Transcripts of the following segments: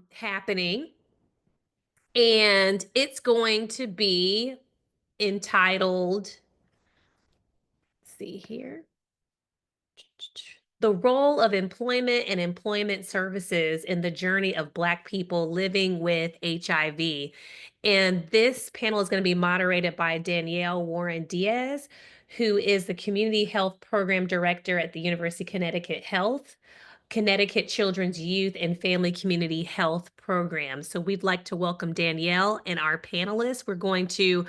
happening, and it's going to be entitled, let's see here, The Role of Employment and Employment Services in the Journey of Black People Living with HIV. And this panel is going to be moderated by Danielle Warren Diaz, who is the Community Health Program Director at the University of Connecticut Health, Connecticut Children's Youth and Family Community Health Program. So we'd like to welcome Danielle and our panelists. We're going to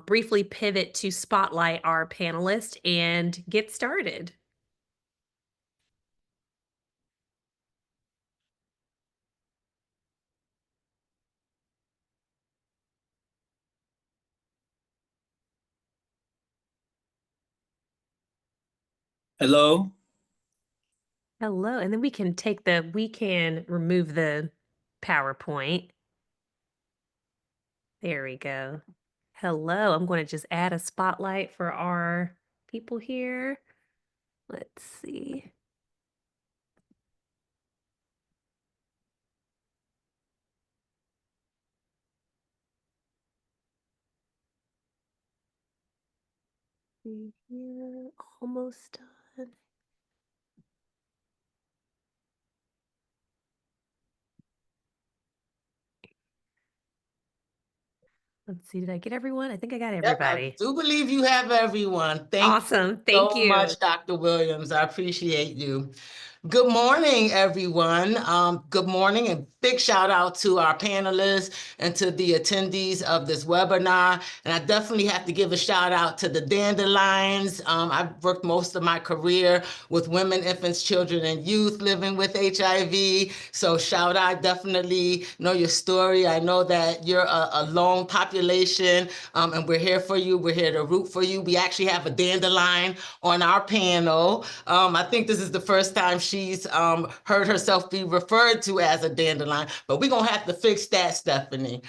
briefly pivot to spotlight our panelists and get started. Hello. Hello, and then we can remove the PowerPoint. There we go. Hello, I'm going to just add a spotlight for our people here. Let's see. See here, almost done. Let's see, did I get everyone? I think I got everybody. Yep, I do believe you have everyone. Awesome. Thank you so much, Dr. Williams. I appreciate you. Good morning, everyone. Good morning, and big shout out to our panelists and to the attendees of this webinar. And I definitely have to give a shout out to the Dandelions. I've worked most of my career with women, infants, children, and youth living with HIV. So shout out, I definitely know your story. I know that you're a lone population, and we're here for you. We're here to root for you. We actually have a dandelion on our panel. I think this is the first time she's heard herself be referred to as a dandelion, but we're gonna have to fix that, Stephanie.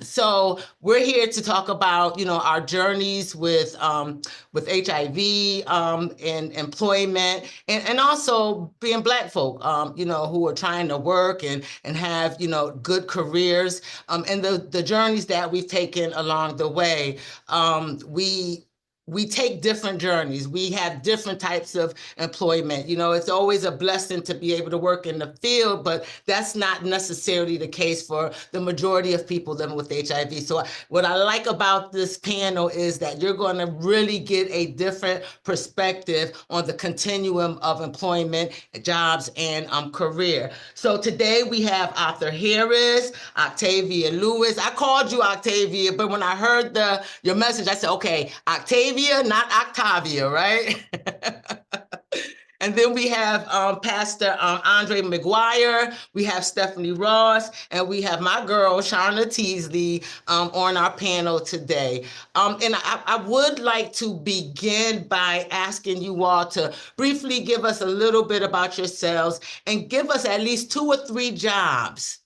So we're here to talk about, our journeys with HIV and employment, and also being Black folk, who are trying to work and have, good careers, and the journeys that we've taken along the way. We take different journeys. We have different types of employment. It's always a blessing to be able to work in the field, but that's not necessarily the case for the majority of people living with HIV. So what I like about this panel is that you're going to really get a different perspective on the continuum of employment, jobs, and career. So today we have Arthur Harris, Octavia Lewis. I called you Octavia, but when I heard your message, I said, okay, Octavia, not Octavia, right? And then we have Pastor Andre McGuire, we have Stephanie Ross, and we have my girl, Shauna Teasley, on our panel today. And I would like to begin by asking you all to briefly give us a little bit about yourselves and give us at least 2 or 3 jobs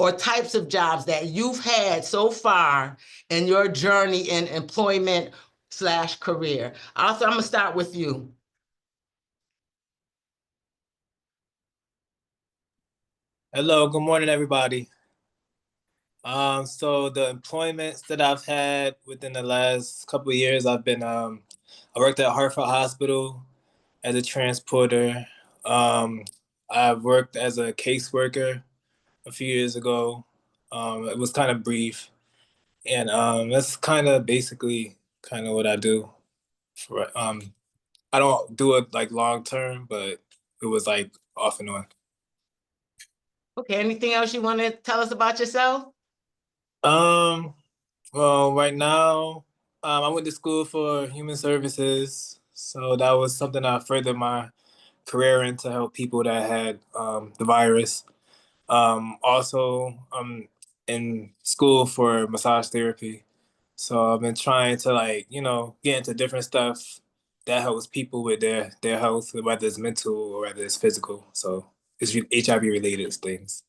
or types of jobs that you've had so far in your journey in employment/career. Arthur, I'm gonna start with you. Hello, good morning, everybody. So the employments that I've had within the last couple of years, I worked at Hartford Hospital as a transporter. I've worked as a caseworker a few years ago. It was kind of brief, and that's kind of basically kind of what I do. I don't do it like long term, but it was like off and on. Okay, anything else you want to tell us about yourself? Well, right now, I went to school for human services, so that was something I furthered my career in to help people that had the virus. Also, I'm in school for massage therapy, so I've been trying to get into different stuff that helps people with their health, whether it's mental or whether it's physical. So it's HIV related things.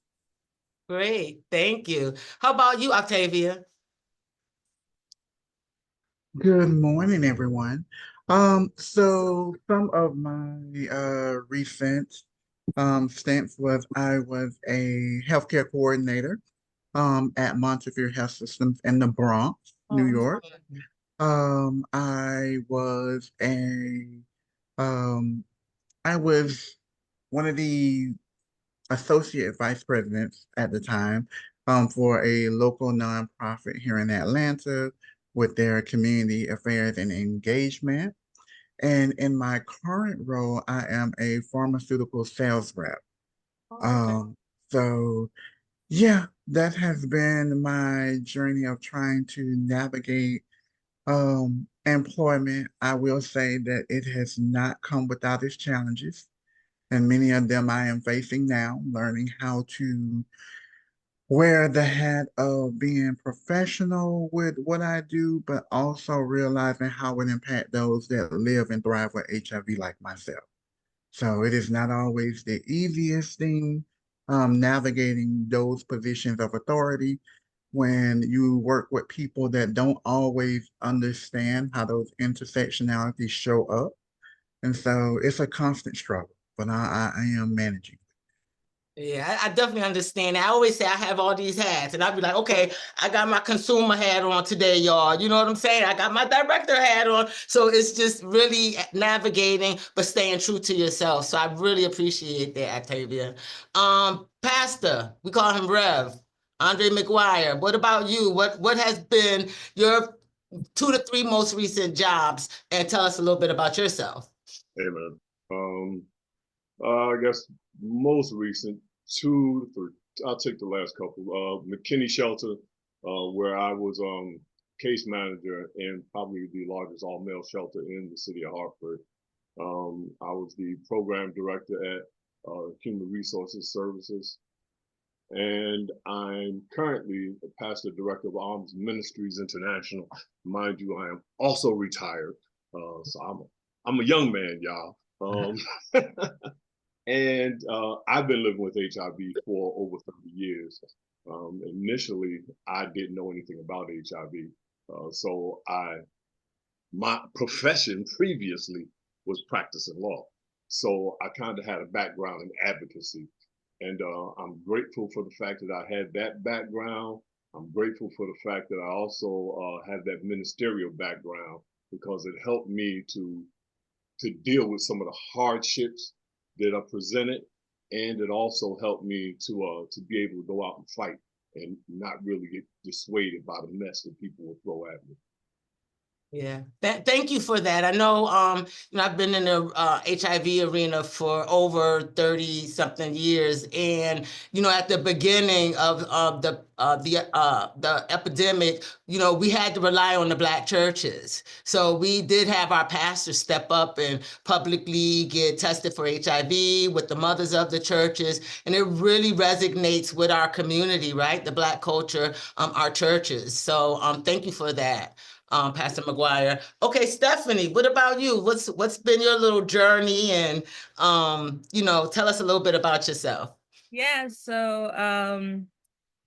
Great, thank you. How about you, Octavia? Good morning, everyone. So some of my recent stints was I was a healthcare coordinator at Montefiore Health Systems in the Bronx, New York. I was a I was one of the associate vice presidents at the time for a local nonprofit here in Atlanta with their community affairs and engagement. And in my current role, I am a pharmaceutical sales rep. Um, so yeah, that has been my journey of trying to navigate employment. I will say that it has not come without its challenges, and many of them I am facing now, learning how to wear the hat of being professional with what I do, but also realizing how it impact those that live and thrive with HIV like myself. So it is not always the easiest thing navigating those positions of authority when you work with people that don't always understand how those intersectionalities show up. And so it's a constant struggle, but I am managing. Yeah, I definitely understand. I always say I have all these hats, and I'd be like, okay, I got my consumer hat on today, y'all. You know what I'm saying? I got my director hat on. So it's just really navigating, but staying true to yourself. So I really appreciate that, Octavia. Pastor, we call him Rev, Andre McGuire. What about you? What has been your 2 to 3 most recent jobs? And tell us a little bit about yourself. Hey, man. I guess most recent 2 to 3. I'll take the last couple. McKinney Shelter, where I was case manager in probably the largest all-male shelter in the city of Hartford. I was the program director at Human Resources Services, and I'm currently the pastor director of Arms Ministries International. Mind you, I am also retired, so I'm a young man, y'all. And I've been living with HIV for over 30 years. Initially, I didn't know anything about HIV. So my profession previously was practicing law. So I kind of had a background in advocacy. And I'm grateful for the fact that I had that background. I'm grateful for the fact that I also have that ministerial background, because it helped me to deal with some of the hardships that are presented, and it also helped me to be able to go out and fight and not really get dissuaded by the mess that people will throw at me. Yeah, thank you for that. I know, I've been in the HIV arena for over 30 something years, and at the beginning of the epidemic, we had to rely on the Black churches. So we did have our pastors step up and publicly get tested for HIV with the mothers of the churches, and it really resonates with our community, right? The Black culture, our churches. So thank you for that. Pastor McGuire. Okay, Stephanie, what about you? What's been your little journey, and tell us a little bit about yourself. Yeah, so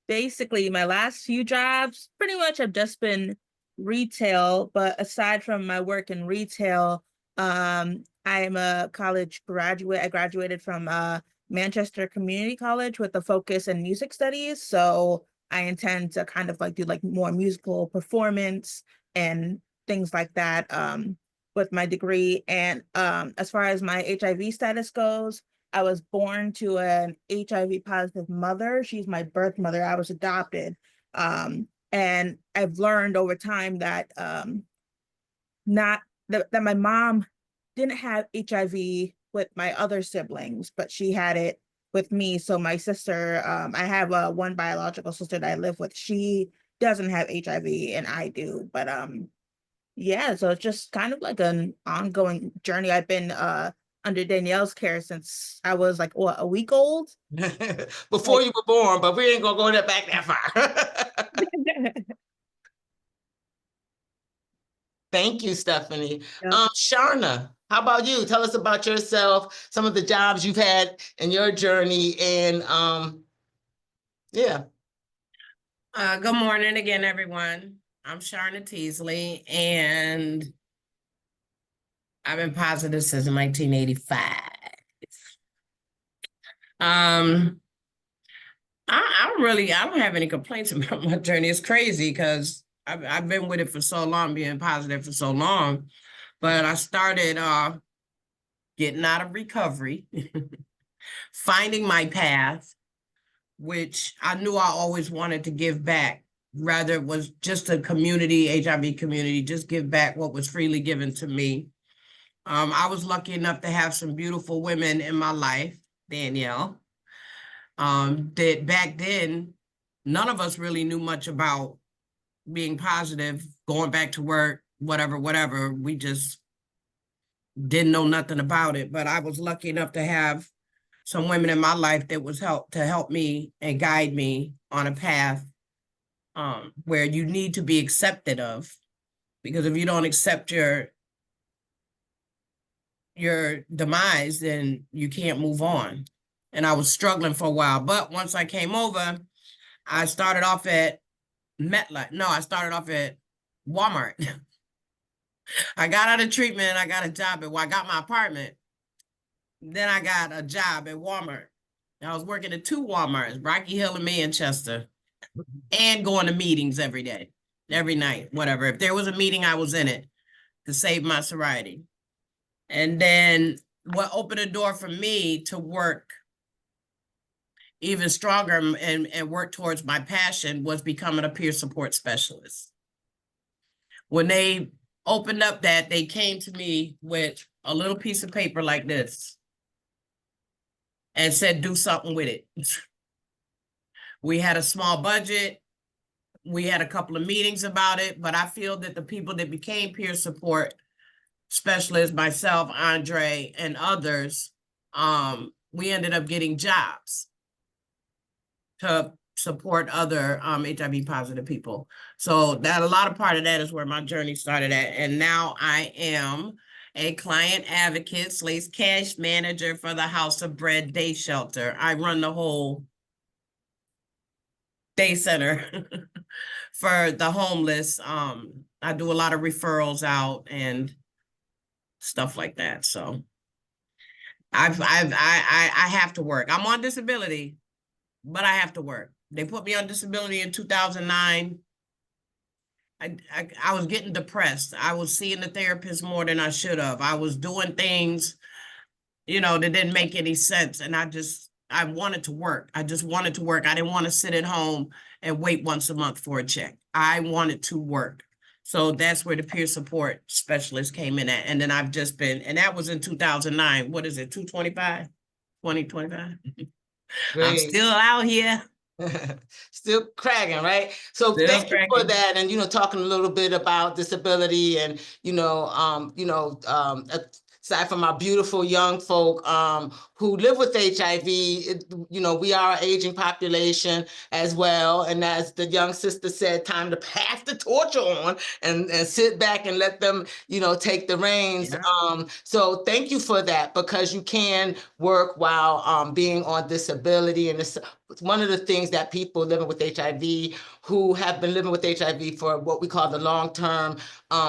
basically my last few jobs pretty much have just been retail, but aside from my work in retail, I am a college graduate. I graduated from Manchester Community College with a focus in music studies. So I intend to kind of do more musical performance and things like that with my degree. And as far as my HIV status goes, I was born to an HIV positive mother. She's my birth mother. I was adopted. And I've learned over time that that my mom didn't have HIV with my other siblings, but she had it with me. So my sister, I have one biological sister that I live with. She doesn't have HIV and I do. But yeah, so it's just kind of like an ongoing journey. I've been under Danielle's care since I was a week old. Before you were born, but we ain't gonna go back that far. Thank you, Stephanie. Yep. Sharna, how about you? Tell us about yourself, some of the jobs you've had in your journey, and yeah. Good morning again, everyone. I'm Sharna Teasley, and I've been positive since 1985. Um, I don't have any complaints about my journey. It's crazy because I've been with it for so long, being positive for so long. But I started getting out of recovery, finding my path, which I knew I always wanted to give back. Rather, it was just a community, HIV community, just give back what was freely given to me. I was lucky enough to have some beautiful women in my life, Danielle, that back then, none of us really knew much about being positive, going back to work, whatever, whatever. We just didn't know nothing about it. But I was lucky enough to have some women in my life that was help me and guide me on a path where you need to be accepted of, because if you don't accept your demise, then you can't move on. And I was struggling for a while, but once I came over, I started off at MetLife. No, I started off at Walmart. I got out of treatment. I got a job at, well, I got my apartment. Then I got a job at Walmart. I was working at 2 Walmarts, Rocky Hill and Manchester, and going to meetings every day, every night, whatever. If there was a meeting, I was in it to save my sobriety. And then what opened the door for me to work even stronger and work towards my passion was becoming a peer support specialist. When they opened up that, they came to me with a little piece of paper like this and said, do something with it. We had a small budget. We had a couple of meetings about it, but I feel that the people that became peer support specialists, myself, Andre, and others, we ended up getting jobs to support other HIV positive people. So that a lot of part of that is where my journey started at. And now I am a client advocate / cash manager for the House of Bread Day Shelter. I run the whole day center for the homeless. I do a lot of referrals out and stuff like that. So I have to work. I'm on disability, but I have to work. They put me on disability in 2009. I was getting depressed. I was seeing the therapist more than I should have. I was doing things, that didn't make any sense. And I wanted to work. I just wanted to work. I didn't want to sit at home and wait once a month for a check. I wanted to work. So that's where the peer support specialist came in at. And then I've just been, and that was in 2009. What is it, 2025? I'm still out here. Still cracking, right? So Still thank you for cracking. that, and talking a little bit about disability, and aside from our beautiful young folk who live with HIV, we are an aging population as well. And as the young sister said, time to pass the torch on and sit back and let them, take the reins. Yeah. So thank you for that, because you can work while being on disability. And it's one of the things that people living with HIV who have been living with HIV for what we call the long-term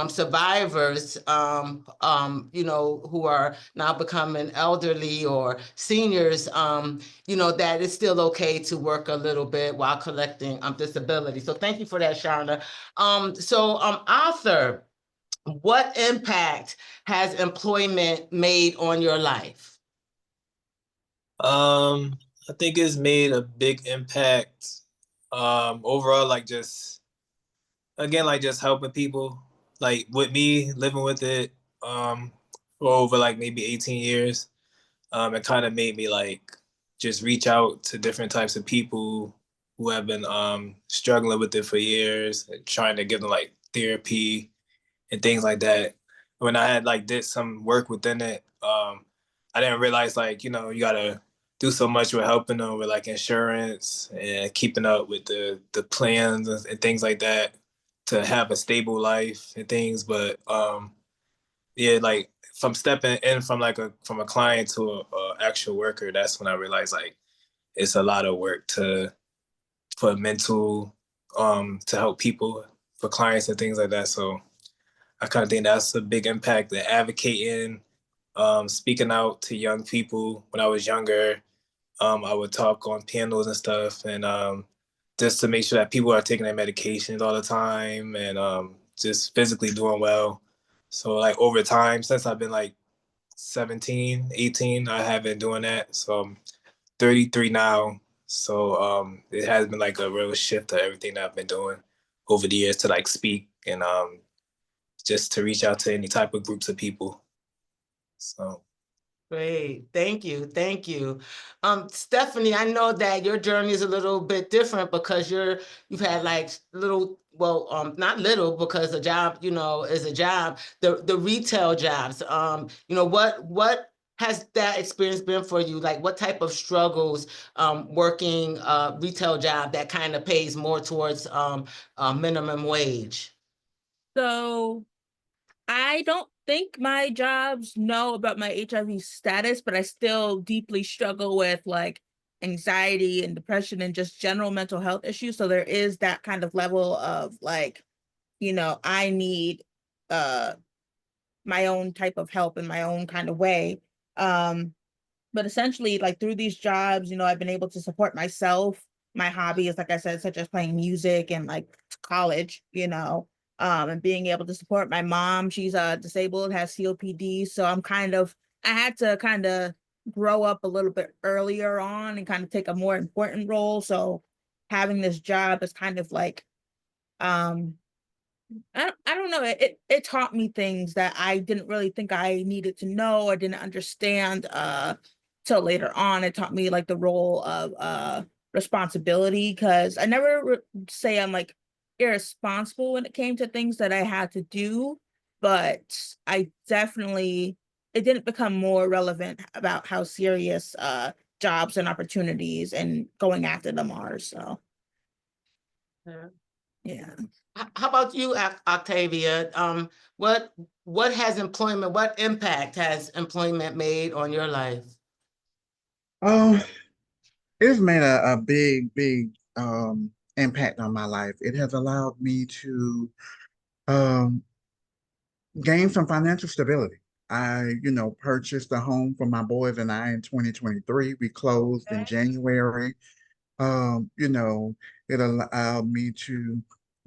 survivors, who are now becoming elderly or seniors, that it's still okay to work a little bit while collecting disability. So thank you for that, Sharna. Arthur, what impact has employment made on your life? I think it's made a big impact overall, like just helping people, like with me living with it for over like maybe 18 years. It kind of made me like just reach out to different types of people who have been struggling with it for years and trying to give them like therapy and things like that. When I had like did some work within it, I didn't realize like, you gotta do so much with helping them with like insurance and keeping up with the plans and things like that to have a stable life and things. But yeah, like from stepping in from from a client to a actual worker, that's when I realized like it's a lot of work for mental to help people, for clients and things like that. So I kind of think that's a big impact. The advocating, speaking out to young people when I was younger, I would talk on panels and stuff, and just to make sure that people are taking their medications all the time, and just physically doing well. So like over time, since I've been like 17, 18, I have been doing that. So I'm 33 now. So it has been like a real shift to everything that I've been doing over the years to like speak and just to reach out to any type of groups of people. So Great. Thank you. Thank you. Stephanie, I know that your journey is a little bit different because you've had like little, well, not little, because a job, is a job, the retail jobs. What has that experience been for you? Like what type of struggles working retail job that kind of pays more towards minimum wage? So I don't think my jobs know about my HIV status, but I still deeply struggle with like anxiety and depression and just general mental health issues. So there is that kind of level of like, I need my own type of help in my own kind of way. But essentially, like through these jobs, I've been able to support myself. My hobbies, like I said, such as playing music and like college, and being able to support my mom. She's disabled, has COPD. So I had to kind of grow up a little bit earlier on and kind of take a more important role. So having this job is kind of like, um, I don't know. It taught me things that I didn't really think I needed to know or didn't understand till later on. It taught me like the role of responsibility, because I never say I'm like irresponsible when it came to things that I had to do, but I definitely it didn't become more relevant about how serious jobs and opportunities and going after them are. So yeah. How about you, Octavia? What impact has employment made on your life? Um, it's made a big, big impact on my life. It has allowed me to um gain some financial stability. I, purchased a home for my boys and I in 2023. We closed in January. It allowed me to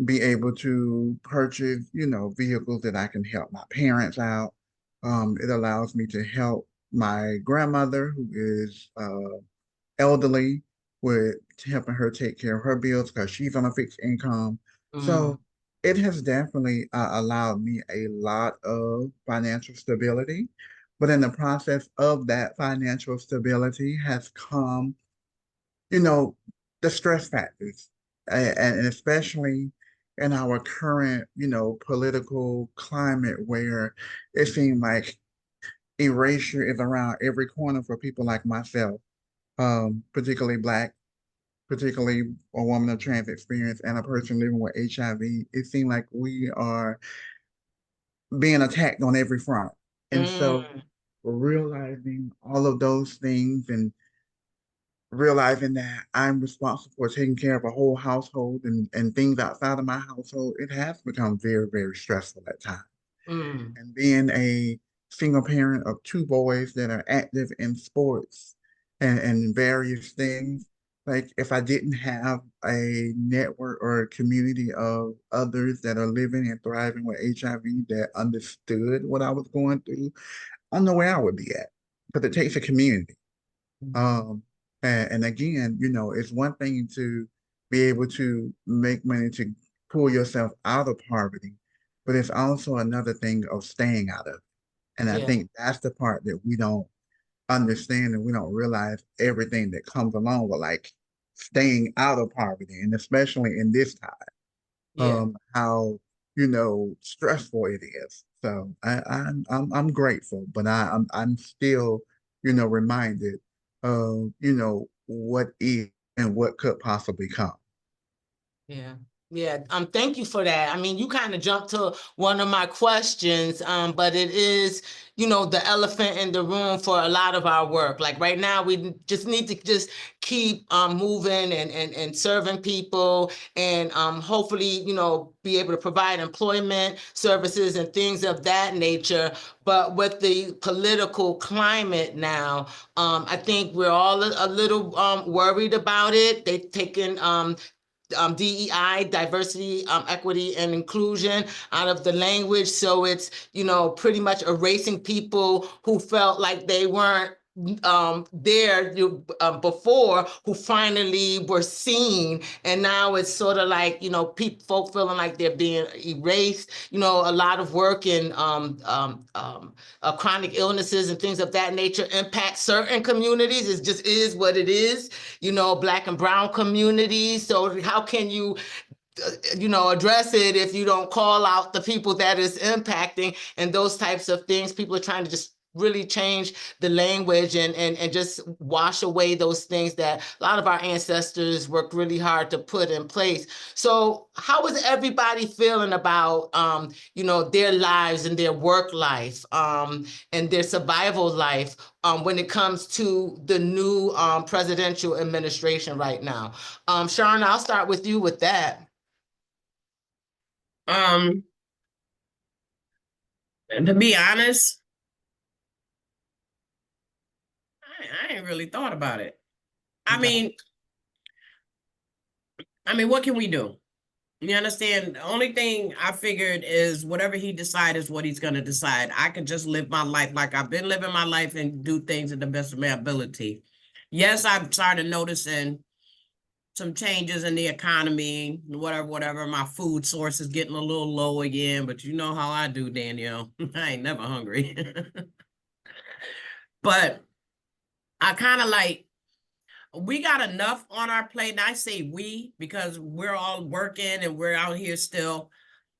be able to purchase, vehicles that I can help my parents out. It allows me to help my grandmother, who is elderly, with helping her take care of her bills because she's on a fixed income. So it has definitely allowed me a lot of financial stability. But in the process of that financial stability has come, you know, the stress factors, and especially in our current, political climate where it seems like erasure is around every corner for people like myself, particularly Black, particularly a woman of trans experience and a person living with HIV. It seems like we are being attacked on every front. And so realizing all of those things and realizing that I'm responsible for taking care of a whole household and things outside of my household, it has become very, very stressful at times. And being a single parent of two boys that are active in sports and various things, like if I didn't have a network or a community of others that are living and thriving with HIV that understood what I was going through, I don't know where I would be at. Because it takes a community. Um, and again, it's one thing to be able to make money to pull yourself out of poverty, but it's also another thing of staying out of it. And I think that's the part that we don't understand and we don't realize everything that comes along with like staying out of poverty, and especially in this time, how stressful it is. So I'm grateful, but I'm still reminded of what is and what could possibly come. Yeah. Yeah, thank you for that. I mean, you kind of jumped to one of my questions, but it is, you know, the elephant in the room for a lot of our work. Like right now, we just need to just keep moving and serving people, and hopefully, you know, be able to provide employment services and things of that nature. But with the political climate now, I think we're all a little worried about it. They've taken DEI, diversity, equity, and inclusion out of the language. So it's, you know, pretty much erasing people who felt like they weren't there before, who finally were seen. And now it's sort of like, you know, folk feeling like they're being erased. You know, a lot of work in chronic illnesses and things of that nature impact certain communities. It just is what it is, you know, Black and brown communities. So how can you you know, address it if you don't call out the people that is impacting and those types of things? People are trying to just really change the language and just wash away those things that a lot of our ancestors worked really hard to put in place. So how is everybody feeling about you know, their lives and their work life and their survival life when it comes to the new presidential administration right now? Sharon, I'll start with you with that. To be honest, I ain't really thought about it. I mean, what can we do? You understand? The only thing I figured is whatever he decides is what he's going to decide. I can just live my life like I've been living my life and do things to the best of my ability. Yes, I've started noticing some changes in the economy, whatever. My food source is getting a little low again, but you know how I do, Danielle. I ain't never hungry. But I kind of like, we got enough on our plate. And I say we, because we're all working and we're out here still.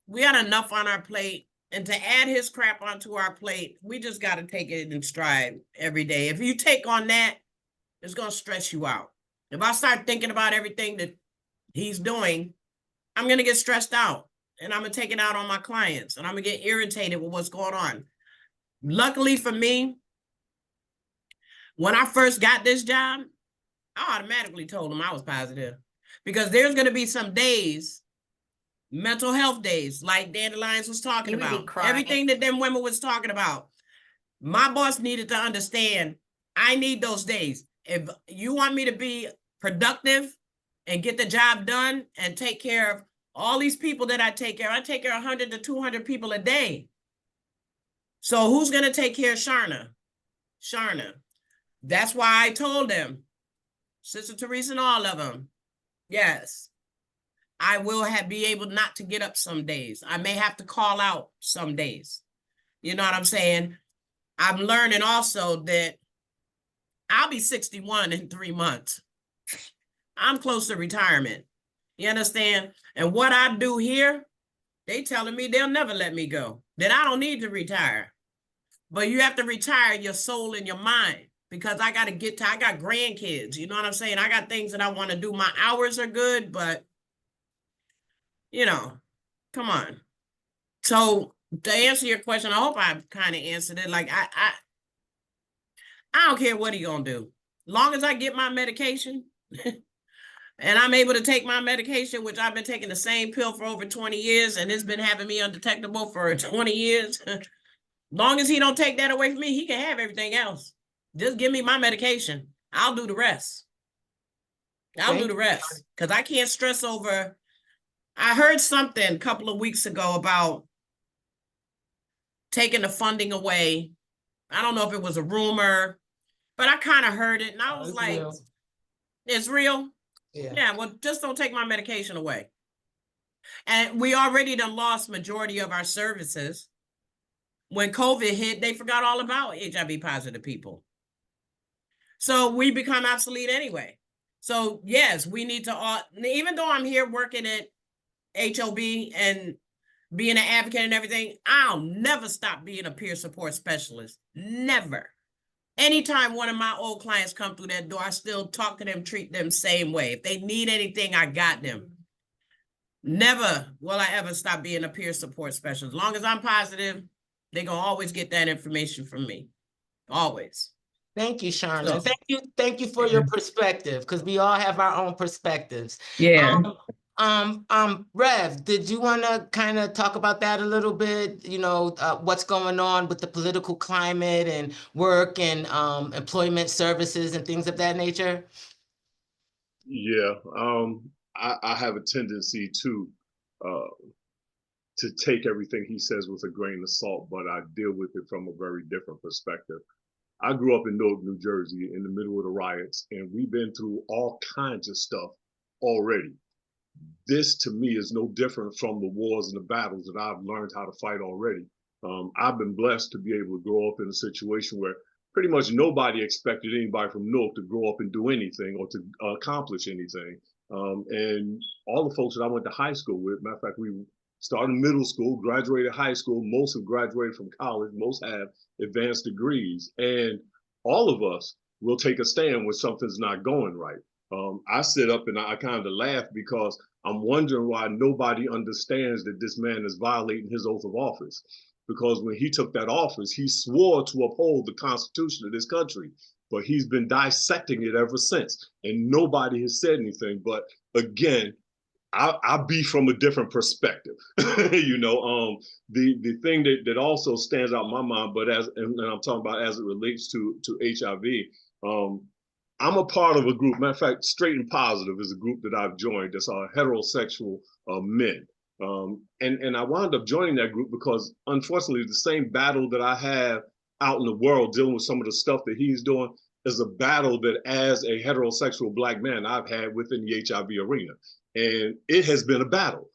We got enough on our plate. And to add his crap onto our plate, we just got to take it in stride every day. If you take on that, it's going to stress you out. If I start thinking about everything that he's doing, I'm going to get stressed out. And I'm going to take it out on my clients. And I'm going to get irritated with what's going on. Luckily for me, when I first got this job, I automatically told him I was positive, because there's going to be some days, mental health days, like Dandelions was talking about, everything that them women was talking about. My boss needed to understand, I need those days. If you want me to be productive and get the job done and take care of all these people that I take care of 100 to 200 people a day. So who's going to take care of Sharna? That's why I told them, Sister Teresa and all of them, yes, I will be able not to get up some days. I may have to call out some days. You know what I'm saying? I'm learning also that I'll be 61 in 3 months. I'm close to retirement. You understand? And what I do here, they telling me they'll never let me go, that I don't need to retire. But you have to retire your soul and your mind, because I got grandkids. You know what I'm saying? I got things that I want to do. My hours are good, but, you know, come on. So to answer your question, I hope I kind of answered it. Like, I don't care what he gonna do. Long as I get my medication and I'm able to take my medication, which I've been taking the same pill for over 20 years, and it's been having me undetectable for 20 years. Long as he don't take that away from me, he can have everything else. Just give me my medication. I'll do the rest. I'll do the rest, because I can't stress over. I heard something a couple of weeks ago about taking the funding away. I don't know if it was a rumor, but I kind of heard it, and I was like, real. It's real? Yeah, well, just don't take my medication away. And we already done lost majority of our services. When COVID hit, they forgot all about HIV positive people. So we become obsolete anyway. So yes, we need to, even though I'm here working at HOB and being an advocate and everything, I'll never stop being a peer support specialist. Never. Anytime one of my old clients come through that door, I still talk to them, treat them same way. If they need anything, I got them. Never will I ever stop being a peer support specialist. As long as I'm positive, they're going to always get that information from me. Always. Thank you, Sharna. So, Thank you for your perspective, because we all have our own perspectives. Yeah. Rev, did you want to kind of talk about that a little bit? You know, what's going on with the political climate and work and employment services and things of that nature? Yeah, I have a tendency to take everything he says with a grain of salt, but I deal with it from a very different perspective. I grew up in Newark, New Jersey, in the middle of the riots, and we've been through all kinds of stuff already. This, to me, is no different from the wars and the battles that I've learned how to fight already. I've been blessed to be able to grow up in a situation where pretty much nobody expected anybody from Newark to grow up and do anything or to accomplish anything. And all the folks that I went to high school with, matter of fact, we started middle school, graduated high school, most have graduated from college, most have advanced degrees. And all of us will take a stand when something's not going right. I sit up and I kind of laugh because I'm wondering why nobody understands that this man is violating his oath of office. Because when he took that office, he swore to uphold the Constitution of this country, but he's been dissecting it ever since, and nobody has said anything. But again, I be from a different perspective. You know, the thing that also stands out in my mind, but and I'm talking about as it relates to HIV, I'm a part of a group. Matter of fact, Straight and Positive is a group that I've joined. That's heterosexual men. And I wound up joining that group because, unfortunately, the same battle that I have out in the world dealing with some of the stuff that he's doing is a battle that, as a heterosexual Black man, I've had within the HIV arena. And it has been a battle.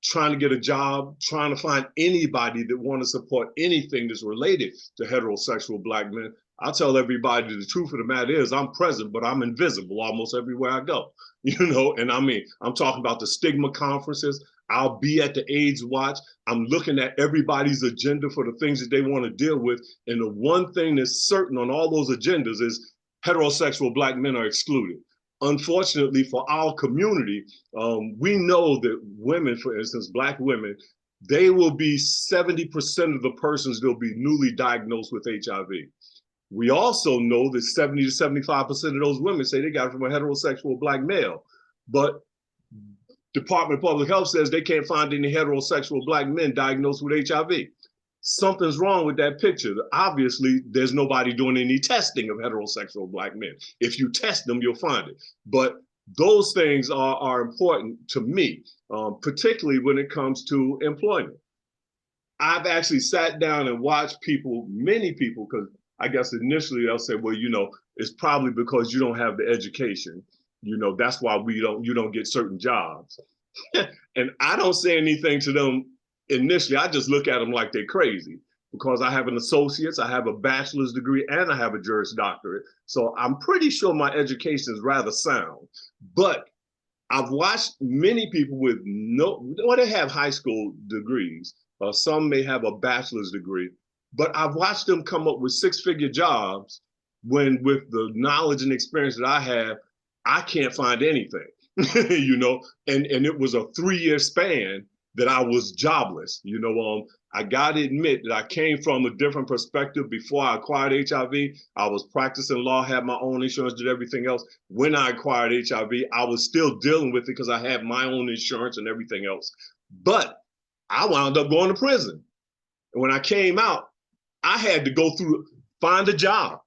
Trying to get a job, trying to find anybody that want to support anything that's related to heterosexual Black men. I tell everybody the truth of the matter is I'm present, but I'm invisible almost everywhere I go. You know, and I mean, I'm talking about the stigma conferences. I'll be at the AIDS Watch. I'm looking at everybody's agenda for the things that they want to deal with. And the one thing that's certain on all those agendas is heterosexual Black men are excluded. Unfortunately for our community, we know that women, for instance, Black women, they will be 70% of the persons that will be newly diagnosed with HIV. We also know that 70 to 75% of those women say they got it from a heterosexual Black male. But Department of Public Health says they can't find any heterosexual Black men diagnosed with HIV. Something's wrong with that picture. Obviously, there's nobody doing any testing of heterosexual Black men. If you test them, you'll find it. But those things are important to me, particularly when it comes to employment. I've actually sat down and watched people, many people, because I guess initially they'll say, well, you know, it's probably because you don't have the education. You know, that's why you don't get certain jobs. And I don't say anything to them initially. I just look at them like they're crazy because I have an associate's, I have a bachelor's degree, and I have a Juris Doctorate. So I'm pretty sure my education is rather sound. But I've watched many people with they have high school degrees. Some may have a bachelor's degree, but I've watched them come up with six-figure jobs when, with the knowledge and experience that I have, I can't find anything. You know, and it was a 3-year span that I was jobless. You know, I got to admit that I came from a different perspective before I acquired HIV. I was practicing law, had my own insurance, did everything else. When I acquired HIV, I was still dealing with it because I had my own insurance and everything else. But I wound up going to prison. And when I came out, I had to find a job.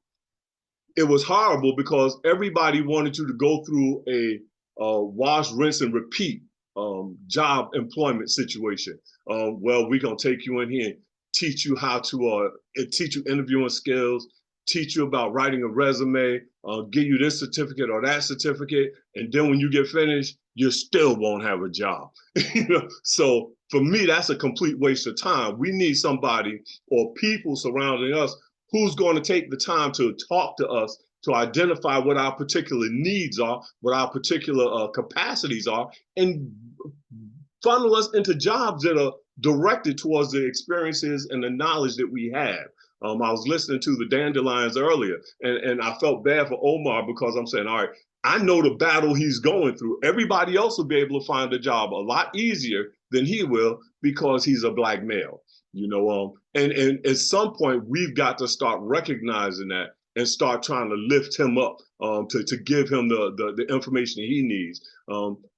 It was horrible because everybody wanted you to go through a wash, rinse, and repeat job employment situation. Well, we're going to take you in here and teach you how to teach you interviewing skills, teach you about writing a resume, give you this certificate or that certificate. And then when you get finished, you still won't have a job. You know? So for me, that's a complete waste of time. We need somebody or people surrounding us who's going to take the time to talk to us, to identify what our particular needs are, what our particular capacities are, and funnel us into jobs that are directed towards the experiences and the knowledge that we have. I was listening to the Dandelions earlier, and I felt bad for Omar because I'm saying, all right, I know the battle he's going through. Everybody else will be able to find a job a lot easier than he will because he's a Black male. And at some point we've got to start recognizing that and start trying to lift him up, to give him the information he needs.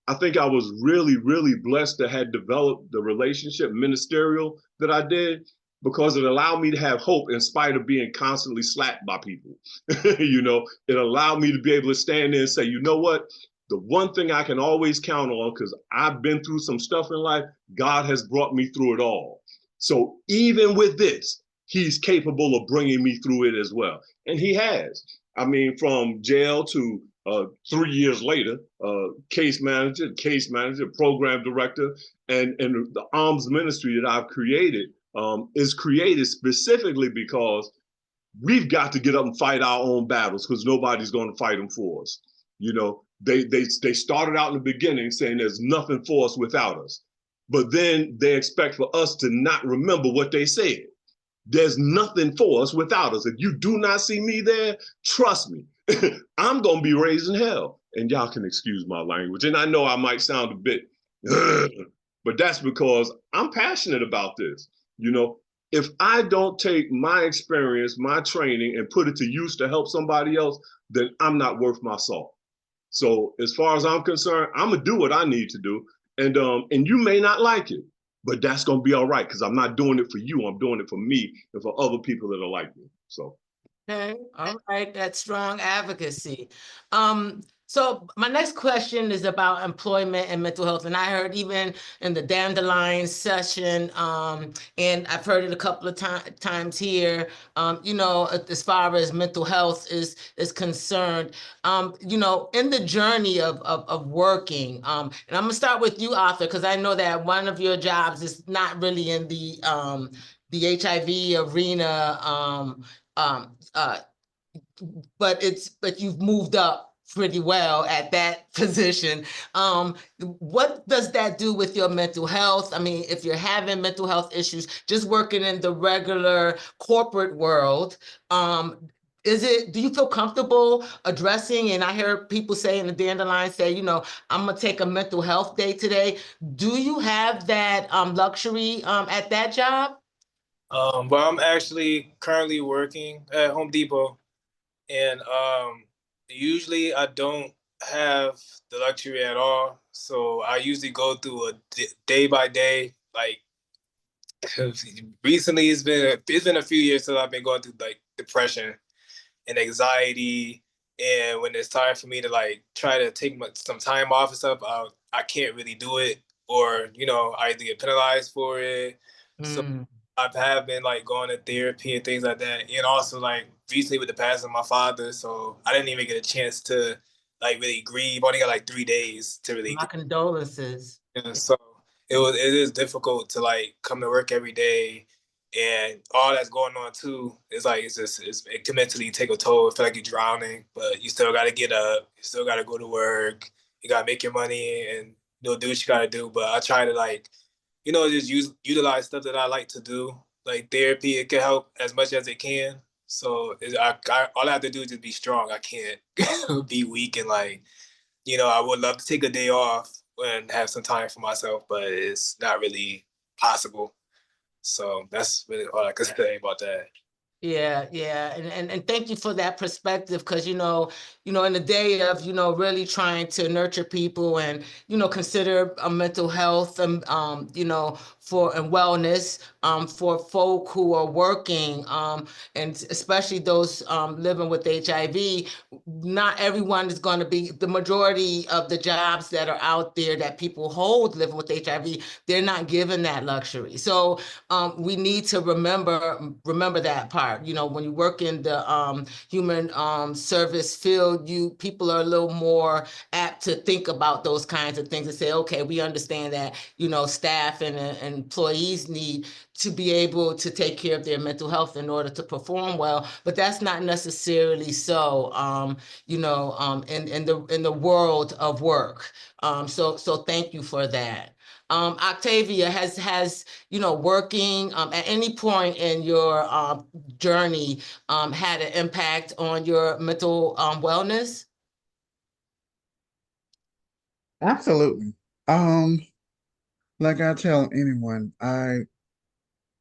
I think I was really, really blessed to have developed the relationship ministerial that I did, because it allowed me to have hope in spite of being constantly slapped by people. It allowed me to be able to stand there and say, you know what? The one thing I can always count on, because I've been through some stuff in life, God has brought me through it all. So even with this, he's capable of bringing me through it as well. And he has. I mean, from jail to 3 years later, case manager, program director, and the arms ministry that I've created is created specifically because we've got to get up and fight our own battles, because nobody's going to fight them for us. They started out in the beginning saying there's nothing for us without us. But then they expect for us to not remember what they said. There's nothing for us without us. If you do not see me there, trust me, I'm going to be raising hell. And y'all can excuse my language. And I know I might sound a bit, but that's because I'm passionate about this. If I don't take my experience, my training, and put it to use to help somebody else, then I'm not worth my salt. So as far as I'm concerned, I'm going to do what I need to do. And you may not like it, but that's going to be all right, because I'm not doing it for you. I'm doing it for me and for other people that are like me. So. Okay, all right, that's strong advocacy. So my next question is about employment and mental health. And I heard even in the Dandelion session, and I've heard it a couple of times here, as far as mental health is concerned, in the journey of working, and I'm gonna start with you, Arthur, because I know that one of your jobs is not really in the HIV arena, but you've moved up pretty well at that position. What does that do with your mental health? I mean, if you're having mental health issues, just working in the regular corporate world, do you feel comfortable addressing, and I hear people say in the Dandelion say, I'm gonna take a mental health day today. Do you have that luxury at that job? Well, I'm actually currently working at Home Depot, and usually I don't have the luxury at all. So I usually go through a day by day. Like recently, it's been a few years since I've been going through like depression and anxiety. And when it's time for me to like try to take some time off and stuff, I can't really do it, or I either get penalized for it. So I have been like going to therapy and things like that, and also like recently with the passing of my father, so I didn't even get a chance to like really grieve. I only got like 3 days to really. My condolences. So it is difficult to like come to work every day, and all that's going on too. It's like it can mentally take a toll. I feel like you're drowning, but you still got to get up. You still got to go to work. You got to make your money and do what you got to do. But I try to like just utilize stuff that I like to do, like therapy. It can help as much as it can. So all I have to do is just be strong. I can't be weak and like, I would love to take a day off and have some time for myself, but it's not really possible. So that's really all I can say about that. Yeah, and thank you for that perspective, because in the day of really trying to nurture people and consider mental health and and wellness for folk who are working, and especially those living with HIV. Not everyone is going to be, the majority of the jobs that are out there that people hold living with HIV, they're not given that luxury. So we need to remember that part. When you work in the human service field, people are a little more apt to think about those kinds of things and say, okay, we understand that staff and employees need to be able to take care of their mental health in order to perform well, but that's not necessarily so in the world of work. So thank you for that. Octavia, has working at any point in your journey had an impact on your mental wellness? Absolutely. Um, like I tell anyone, I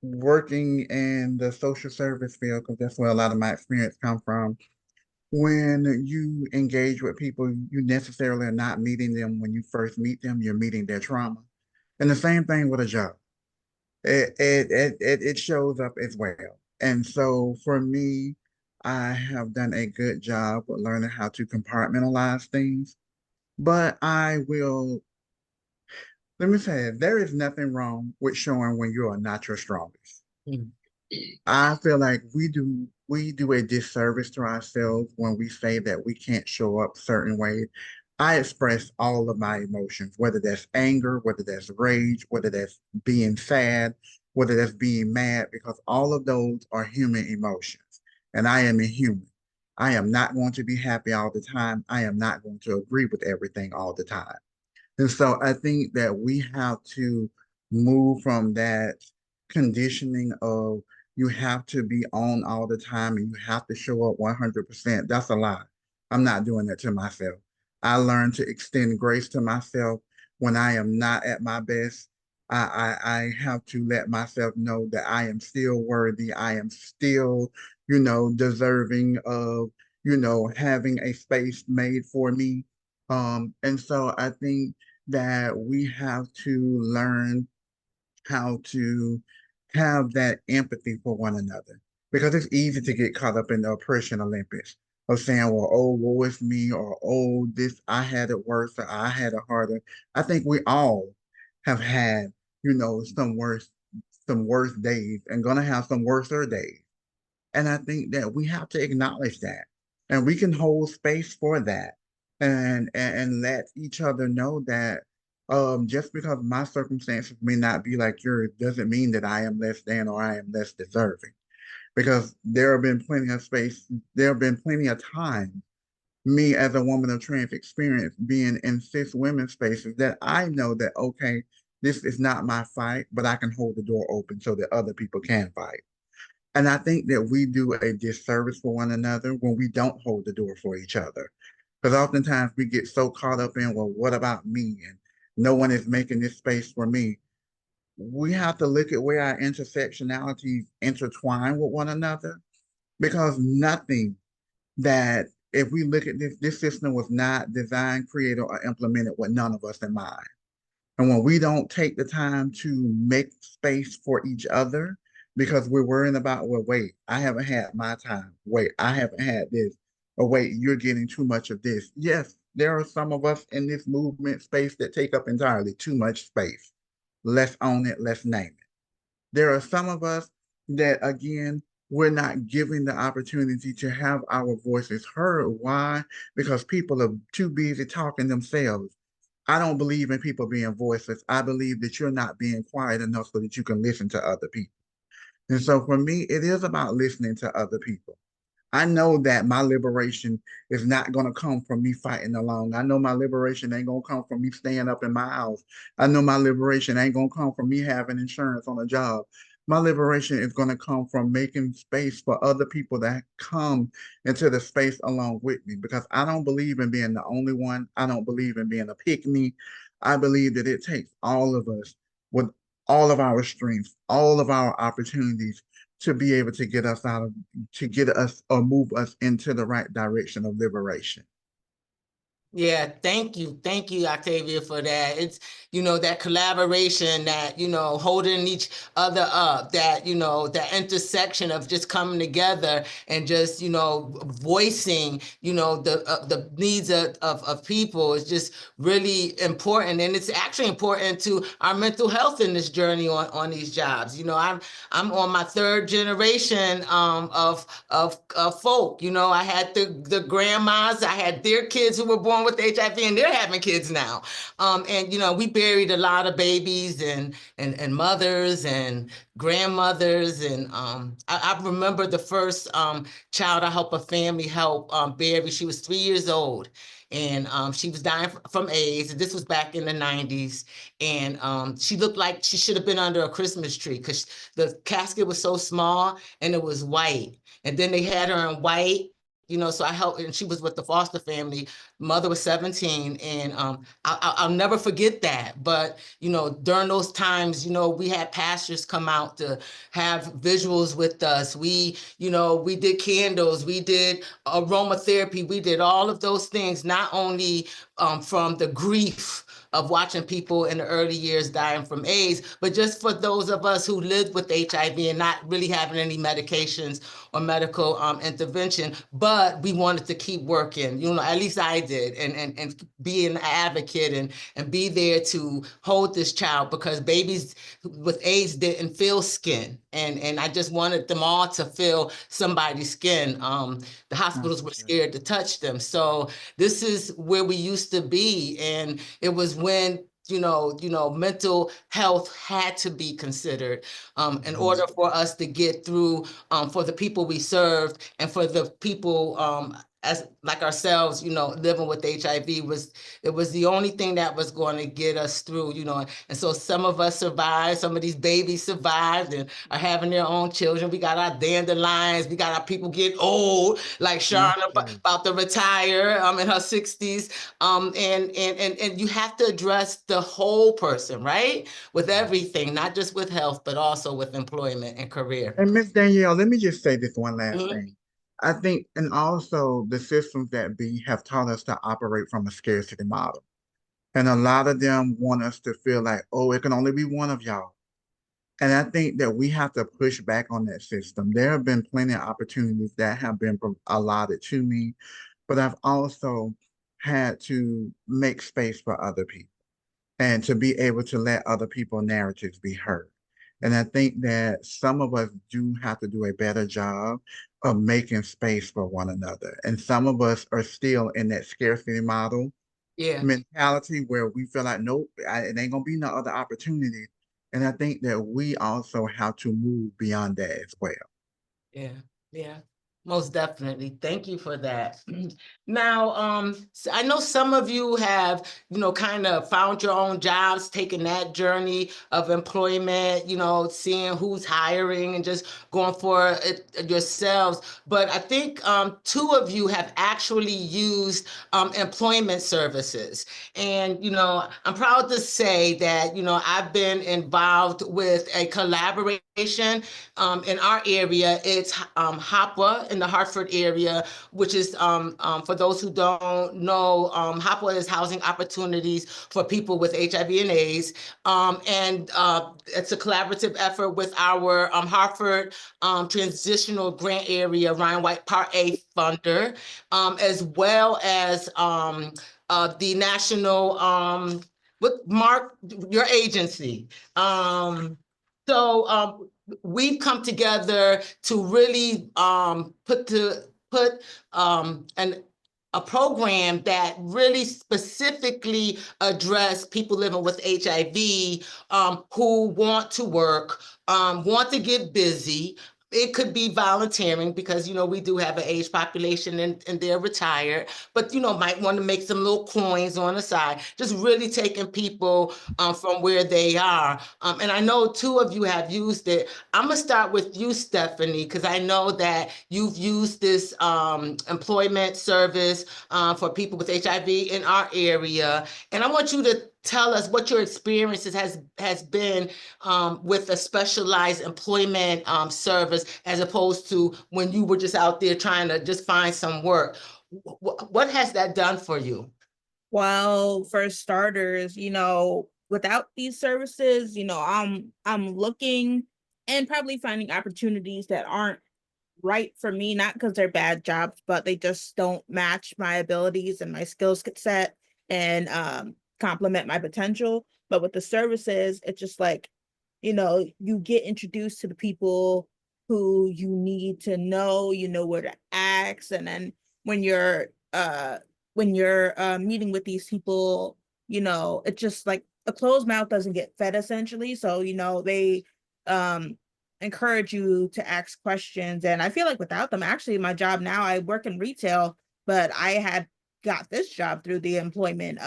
working in the social service field, because that's where a lot of my experience come from. When you engage with people, you necessarily are not meeting them when you first meet them, you're meeting their trauma. And the same thing with a job. It shows up as well. And so for me, I have done a good job with learning how to compartmentalize things. But I will, let me say, there is nothing wrong with showing when you are not your strongest. Mm. I feel like we do a disservice to ourselves when we say that we can't show up certain ways. I express all of my emotions, whether that's anger, whether that's rage, whether that's being sad, whether that's being mad, because all of those are human emotions. And I am a human. I am not going to be happy all the time. I am not going to agree with everything all the time. And so I think that we have to move from that conditioning of you have to be on all the time and you have to show up 100%. That's a lie. I'm not doing that to myself. I learned to extend grace to myself when I am not at my best. I have to let myself know that I am still worthy. I am still, deserving of, having a space made for me. And so I think that we have to learn how to have that empathy for one another because it's easy to get caught up in the oppression Olympics of saying, well, oh, woe is me, or oh, this, I had it worse, or I had it harder. I think we all have had, some worse days and gonna have some worser days. And I think that we have to acknowledge that. And we can hold space for that and let each other know that just because my circumstances may not be like yours doesn't mean that I am less than or I am less deserving. Because there have been plenty of times, me as a woman of trans experience being in cis women spaces that I know that, okay, this is not my fight, but I can hold the door open so that other people can fight. And I think that we do a disservice for one another when we don't hold the door for each other. Because oftentimes we get so caught up in, well, what about me? And no one is making this space for me. We have to look at where our intersectionalities intertwine with one another because nothing that, if we look at this system was not designed, created, or implemented with none of us in mind. And when we don't take the time to make space for each other, because we're worrying about, well, wait, I haven't had my time. Wait, I haven't had this. Or wait, you're getting too much of this. Yes, there are some of us in this movement space that take up entirely too much space. Let's own it, let's name it. There are some of us that, again, we're not giving the opportunity to have our voices heard. Why? Because people are too busy talking themselves. I don't believe in people being voiceless. I believe that you're not being quiet enough so that you can listen to other people. And so for me, it is about listening to other people. I know that my liberation is not going to come from me fighting alone. I know my liberation ain't going to come from me staying up in my house. I know my liberation ain't going to come from me having insurance on a job. My liberation is going to come from making space for other people that come into the space along with me because I don't believe in being the only one. I don't believe in being a pick me. I believe that it takes all of us with all of our strengths, all of our opportunities to be able to get us out of, to get us or move us into the right direction of liberation. Yeah, thank you. Thank you, Octavia, for that. It's, that collaboration, that, holding each other up, that, that intersection of just coming together and just, voicing, the needs of people is just really important. And it's actually important to our mental health in this journey on these jobs. I'm on my third generation of folk. I had the grandmas, I had their kids who were born with HIV and they're having kids now. And we buried a lot of babies and mothers and grandmothers. And I remember the first child I helped a family help bury. She was 3 years old. And she was dying from AIDS. This was back in the 90s. And she looked like she should have been under a Christmas tree because the casket was so small and it was white. And then they had her in white, you know, so I helped, and she was with the foster family. Mother was 17, and I'll never forget that. But, you know, during those times, you know, we had pastors come out to have visuals with us. We, you know, we did candles, we did aromatherapy, we did all of those things, not only from the grief of watching people in the early years dying from AIDS, but just for those of us who lived with HIV and not really having any medications or medical intervention, but we wanted to keep working, you know, at least I did, and be an advocate and be there to hold this child, because babies with AIDS didn't feel skin. And I just wanted them all to feel somebody's skin. The hospitals were scared to touch them. So this is where we used to be. And it was when, you know, mental health had to be considered in order for us to get through, for the people we served, and for the people as like ourselves, you know, living with HIV. It was the only thing that was going to get us through, you know. And so some of us survived, some of these babies survived and are having their own children. We got our dandelions, we got our people getting old, like Sharon about to retire in her 60s. And you have to address the whole person, right? With everything, not just with health, but also with employment and career. And Miss Danielle, let me just say this one last Mhm. thing. I think, and also the systems that be have taught us to operate from a scarcity model. And a lot of them want us to feel like, oh, it can only be one of y'all. And I think that we have to push back on that system. There have been plenty of opportunities that have been allotted to me, but I've also had to make space for other people and to be able to let other people's narratives be heard. And I think that some of us do have to do a better job of making space for one another. And some of us are still in that scarcity model mentality where we feel like, nope, it ain't gonna be no other opportunity. And I think that we also have to move beyond that as well. Yeah, most definitely. Thank you for that. Now, I know some of you have, you know, kind of found your own jobs, taking that journey of employment, you know, seeing who's hiring and just going for it yourselves. But I think two of you have actually used employment services. And, you know, I'm proud to say that, you know, I've been involved with a collaboration in our area. It's HOPWA in the Hartford area, which is, for those who don't know, HOPWA is Housing Opportunities for People with HIV and AIDS. And it's a collaborative effort with our Hartford Transitional Grant Area, Ryan White Part A funder, as well as the national, with Mark, your agency. So we've come together to really put a program that really specifically address people living with HIV who want to work, want to get busy. It could be volunteering because, you know, we do have an age population and they're retired, but, you know, might want to make some little coins on the side, just really taking people from where they are. And I know two of you have used it. I'm going to start with you, Stephanie, because I know that you've used this employment service for people with HIV in our area. And I want you to tell us what your experiences has been with a specialized employment service, as opposed to when you were just out there trying to just find some work. What has that done for you? Well, for starters, you know, without these services, you know, I'm looking and probably finding opportunities that aren't right for me, not because they're bad jobs, but they just don't match my abilities and my skill set and complement my potential. But with the services, it's just like, you know, you get introduced to the people who you need to know, you know where to ask. And then when you're meeting with these people, you know, it's just like a closed mouth doesn't get fed, essentially. So, you know, they encourage you to ask questions. And I feel like without them, actually, my job now, I work in retail, but I had got this job through the employment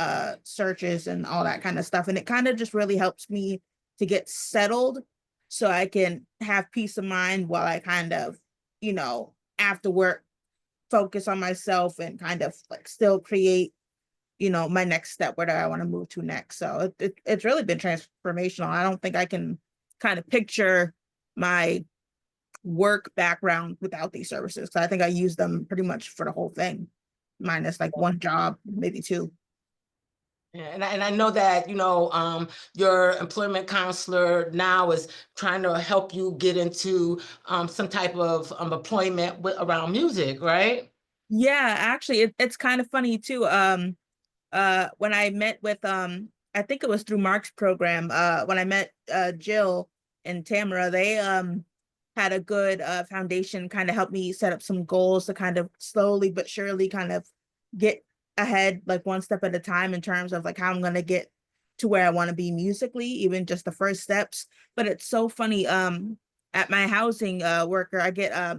searches and all that kind of stuff. And it kind of just really helps me to get settled so I can have peace of mind while I kind of, you know, after work, focus on myself and kind of like still create, you know, my next step, where do I want to move to next. So it's really been transformational. I don't think I can kind of picture my work background without these services. So I think I use them pretty much for the whole thing, minus like one job, maybe two. Yeah, and I know that, you know, your employment counselor now is trying to help you get into some type of employment around music, right? Yeah, actually, it's kind of funny too. When I met with I think it was through Mark's program, when I met Jill and Tamara, they had a good foundation, kind of helped me set up some goals to kind of slowly but surely kind of get ahead, like one step at a time, in terms of like how I'm gonna get to where I want to be musically, even just the first steps. But it's so funny. At my housing worker, I get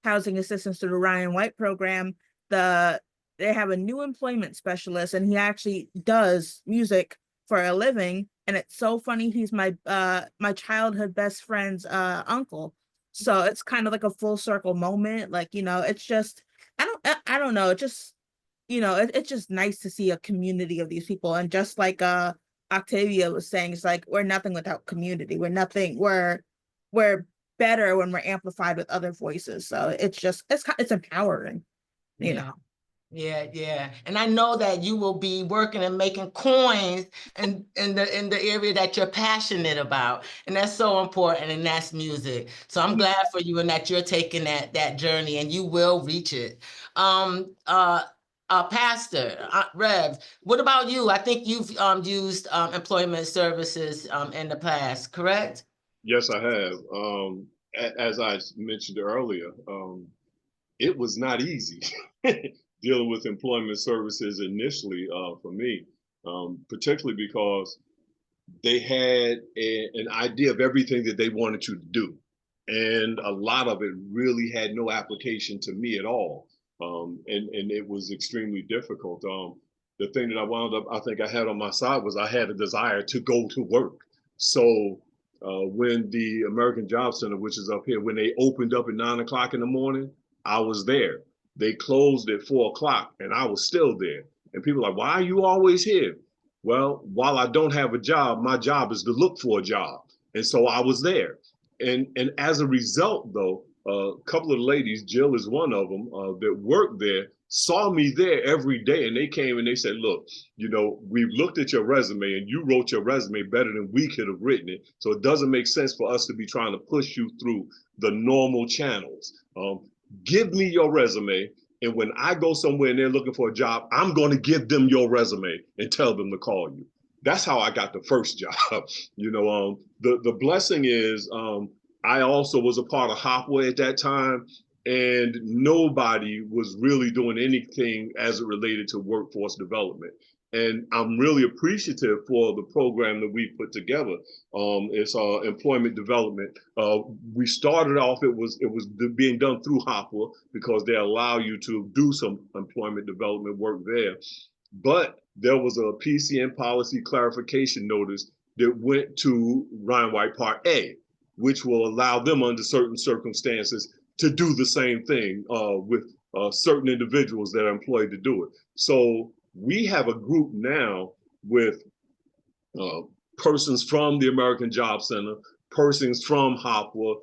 housing assistance through the Ryan White program. They have a new employment specialist, and he actually does music for a living. And it's so funny, he's my childhood best friend's uncle. So it's kind of like a full circle moment. Like, you know, it's just, I don't know, it just, you know, it's just nice to see a community of these people. And just like Octavia was saying, it's like we're nothing without community. We're better when we're amplified with other voices. So it's just, it's empowering, you know. Yeah. And I know that you will be working and making coins in the area that you're passionate about. And that's so important, and that's music. So I'm glad for you, and that you're taking that journey, and you will reach it. Pastor Rev, what about you? I think you've used employment services in the past, correct? Yes, I have. As I mentioned earlier, it was not easy dealing with employment services initially for me, particularly because they had an idea of everything that they wanted you to do. And a lot of it really had no application to me at all. And it was extremely difficult. The thing that I wound up, I think I had on my side, was I had a desire to go to work. So when the American Job Center, which is up here, when they opened up at 9 o'clock in the morning, I was there. They closed at 4 o'clock and I was still there. And people are like, why are you always here? Well, while I don't have a job, my job is to look for a job. And so I was there. And as a result, though, a couple of ladies, Jill is one of them, that worked there, saw me there every day. And they came and they said, look, you know, we've looked at your resume and you wrote your resume better than we could have written it. So it doesn't make sense for us to be trying to push you through the normal channels. Give me your resume. And when I go somewhere and they're looking for a job, I'm going to give them your resume and tell them to call you. That's how I got the first job. You know, the blessing is I also was a part of Hopway at that time, and nobody was really doing anything as it related to workforce development. And I'm really appreciative for the program that we put together. It's employment development. We started off, it was being done through Hopper because they allow you to do some employment development work there. But there was a PCN policy clarification notice that went to Ryan White Part A, which will allow them under certain circumstances to do the same thing with certain individuals that are employed to do it. So we have a group now with persons from the American Job Center, persons from Hopper,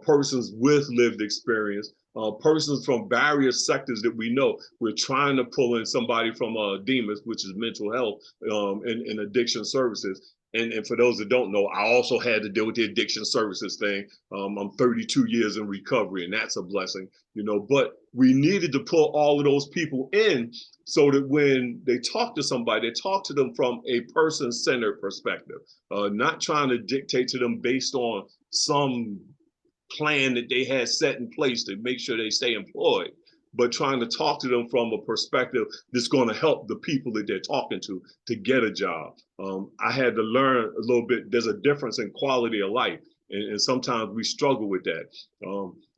persons with lived experience, persons from various sectors that we know. We're trying to pull in somebody from DEMAS, which is mental health and addiction services. And for those that don't know, I also had to deal with the addiction services thing. I'm 32 years in recovery, and that's a blessing, you know, but we needed to pull all of those people in so that when they talk to somebody, they talk to them from a person-centered perspective, not trying to dictate to them based on some plan that they had set in place to make sure they stay employed, but trying to talk to them from a perspective that's going to help the people that they're talking to get a job. I had to learn a little bit. There's a difference in quality of life, and sometimes we struggle with that.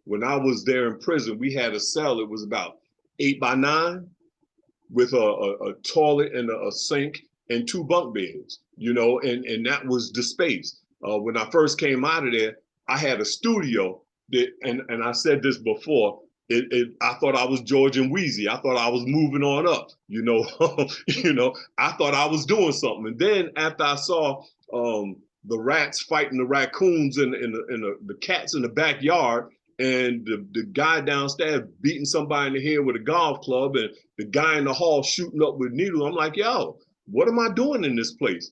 When I was there in prison, we had a cell. It was about 8 by 9 with a toilet and a sink and 2 bunk beds, you know, and that was the space. When I first came out of there, I had a studio that, and I said this before, I thought I was George and Wheezy. I thought I was moving on up, I thought I was doing something. And then after I saw the rats fighting the raccoons and the cats in the backyard, and the guy downstairs beating somebody in the head with a golf club, and the guy in the hall shooting up with needles, I'm like, yo, what am I doing in this place?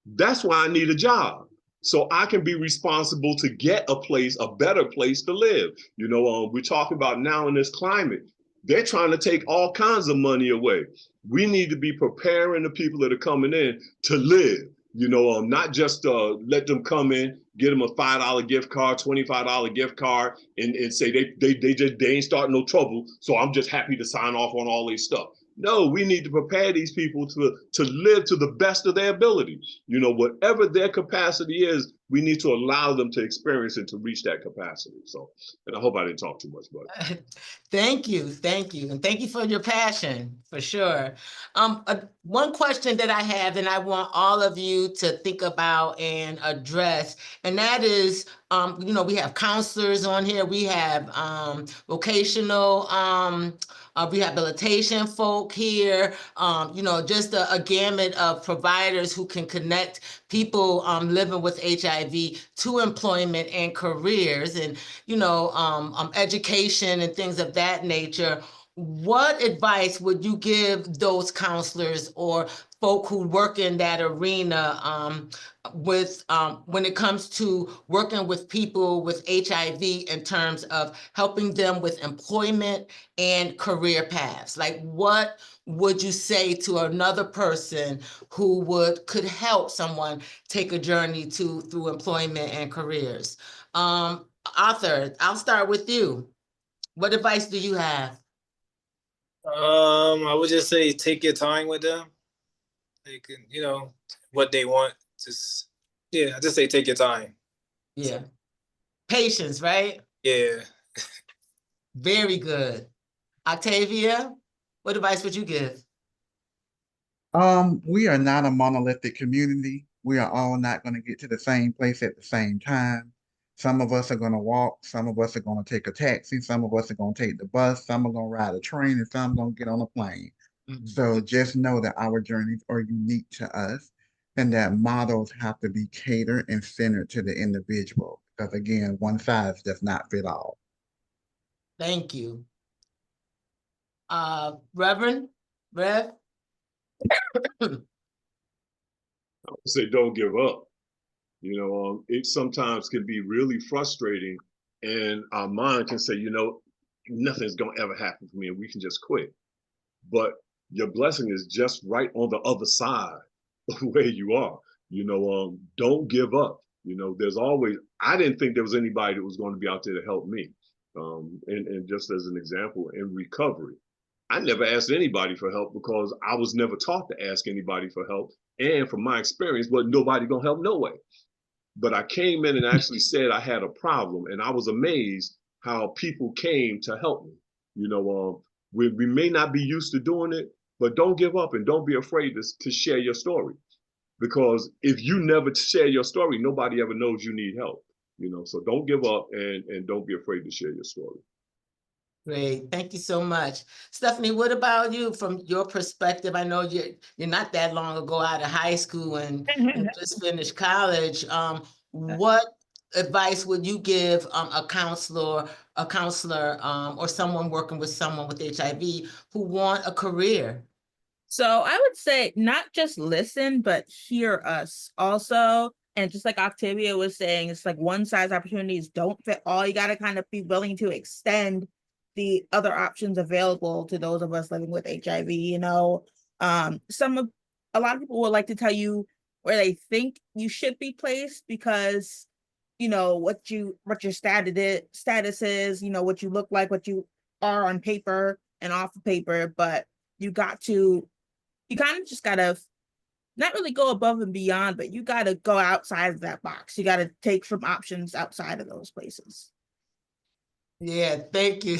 That's why I need a job, so I can be responsible to get a place, a better place to live. We're talking about now in this climate, they're trying to take all kinds of money away. We need to be preparing the people that are coming in to live, not just let them come in, get them a $5 gift card, $25 gift card, and say they ain't starting no trouble, so I'm just happy to sign off on all this stuff. No, we need to prepare these people to live to the best of their ability. Whatever their capacity is, we need to allow them to experience and to reach that capacity. So, and I hope I didn't talk too much, but Thank you, and thank you for your passion, for sure. One question that I have, and I want all of you to think about and address, and that is, we have counselors on here, we have vocational rehabilitation folk here, just a gamut of providers who can connect people living with HIV to employment and careers, and education and things of that nature. What advice would you give those counselors or folk who work in that arena when it comes to working with people with HIV in terms of helping them with employment and career paths? Like, what would you say to another person who could help someone take a journey through employment and careers? Arthur, I'll start with you. What advice do you have? I would just say take your time with them. Like, what they want. I just say take your time. Yeah. Patience, right? Yeah. Very good. Octavia, what advice would you give? We are not a monolithic community. We are all not going to get to the same place at the same time. Some of us are going to walk, some of us are going to take a taxi, some of us are going to take the bus, some are going to ride a train, and some are going to get on a plane. Mhm. So just know that our journeys are unique to us, and that models have to be catered and centered to the individual. Because again, one size does not fit all. Thank you. Rev? I would say don't give up. It sometimes can be really frustrating, and our mind can say, nothing's gonna ever happen for me, and we can just quit. But your blessing is just right on the other side of where you are. Don't give up. There's always. I didn't think there was anybody that was going to be out there to help me. And just as an example, in recovery, I never asked anybody for help because I was never taught to ask anybody for help. And from my experience, wasn't nobody gonna help no way. But I came in and actually said I had a problem, and I was amazed how people came to help me. We may not be used to doing it, but don't give up and don't be afraid to share your story. Because if you never share your story, nobody ever knows you need help. So don't give up and don't be afraid to share your story. Great, thank you so much. Stephanie, what about you from your perspective? I know you're not that long ago out of high school and just finished college. What advice would you give a counselor, or someone working with someone with HIV who want a career? So I would say not just listen, but hear us also. And just like Octavia was saying, it's like one size opportunities don't fit all. You got to kind of be willing to extend the other options available to those of us living with HIV. A lot of people would like to tell you where they think you should be placed because what your status is, what you look like, what you are on paper and off of paper, but you kind of just gotta not really go above and beyond, but you gotta go outside of that box. You gotta take some options outside of those places. Yeah, thank you.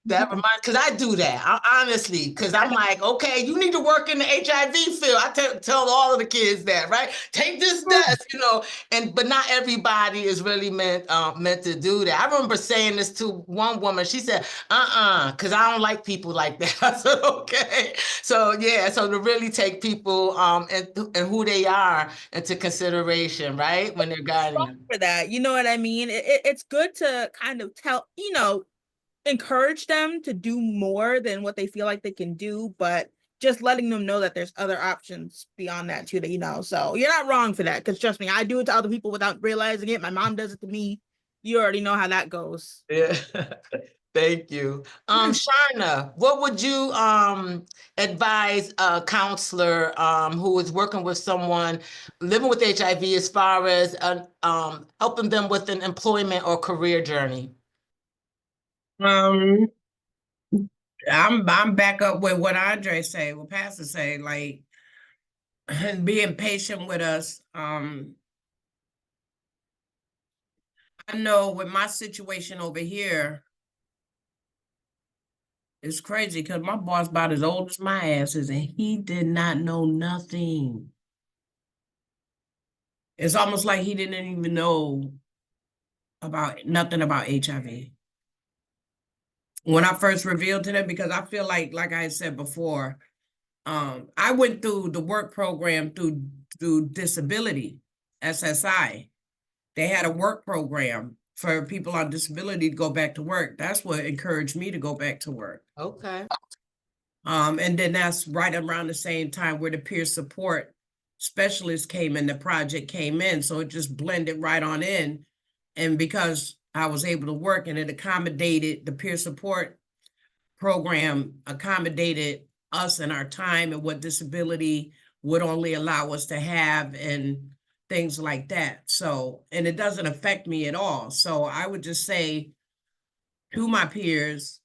That reminds, because I do that. I, honestly, because I'm like, okay, you need to work in the HIV field. I tell all of the kids that, right? Take this test, you know. And but not everybody is really meant to do that. I remember saying this to one woman. She said, because I don't like people like that. I said, okay. So yeah, so to really take people and who they are into consideration, right? When they're guiding them. For that, you know what I mean? It's good to kind of tell, encourage them to do more than what they feel like they can do, but just letting them know that there's other options beyond that too, so you're not wrong for that, because trust me, I do it to other people without realizing it. My mom does it to me. You already know how that goes. Yeah. Thank you. Sharna, what would you advise a counselor who is working with someone living with HIV as far as helping them with an employment or career journey? I'm back up with what Andre say, what Pastor say, like being patient with us. I know with my situation over here, it's crazy because my boss about as old as my ass is, and he did not know nothing. It's almost like he didn't even know about nothing about HIV. When I first revealed to them, because I feel like I said before, I went through the work program through disability, SSI. They had a work program for people on disability to go back to work. That's what encouraged me to go back to work. Okay. And then that's right around the same time where the peer support specialist came in, the project came in. So it just blended right on in. And because I was able to work and it accommodated, the peer support program accommodated us and our time and what disability would only allow us to have and things like that. So, and it doesn't affect me at all. So I would just say to my peers,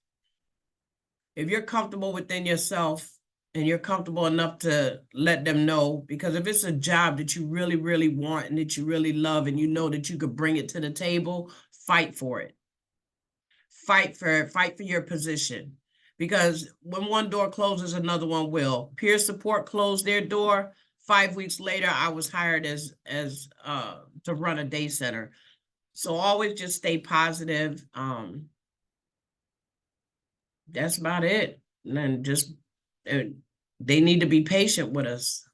if you're comfortable within yourself and you're comfortable enough to let them know, because if it's a job that you really, really want and that you really love and you know that you could bring it to the table, fight for it. Fight for your position. Because when one door closes, another one will. Peer support closed their door. 5 weeks later, I was hired as to run a day center. So always just stay positive. That's about it. And then just they need to be patient with us.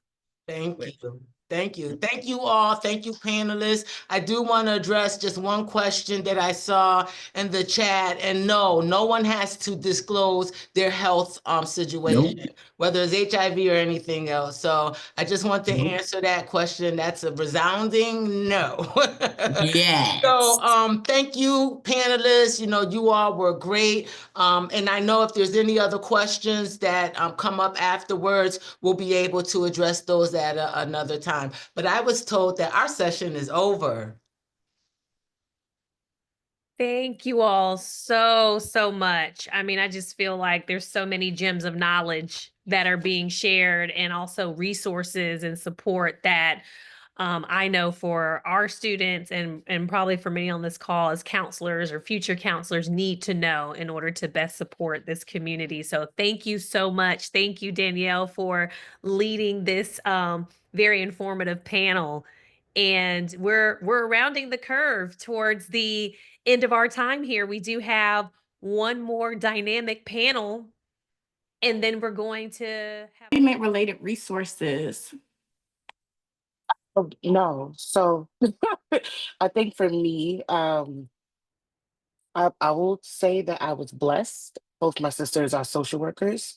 Thank you. Thank you. Thank you all. Thank you, panelists. I do want to address just one question that I saw in the chat. And no, no one has to disclose their health situation, Nope. whether it's HIV or anything else. So I just want to Nope. answer that question. That's a resounding no. Yes. So thank you, panelists. You know, you all were great. And I know if there's any other questions that come up afterwards, we'll be able to address those at another time. But I was told that our session is over. Thank you all so much. I mean, I just feel like there's so many gems of knowledge that are being shared, and also resources and support that I know for our students and probably for many on this call as counselors or future counselors need to know in order to best support this community. So thank you so much. Thank you, Danielle, for leading this very informative panel. And we're rounding the curve towards the end of our time here. We do have one more dynamic panel, and then we're going to have Related resources. Oh, no. So I think for me, I will say that I was blessed. Both my sisters are social workers.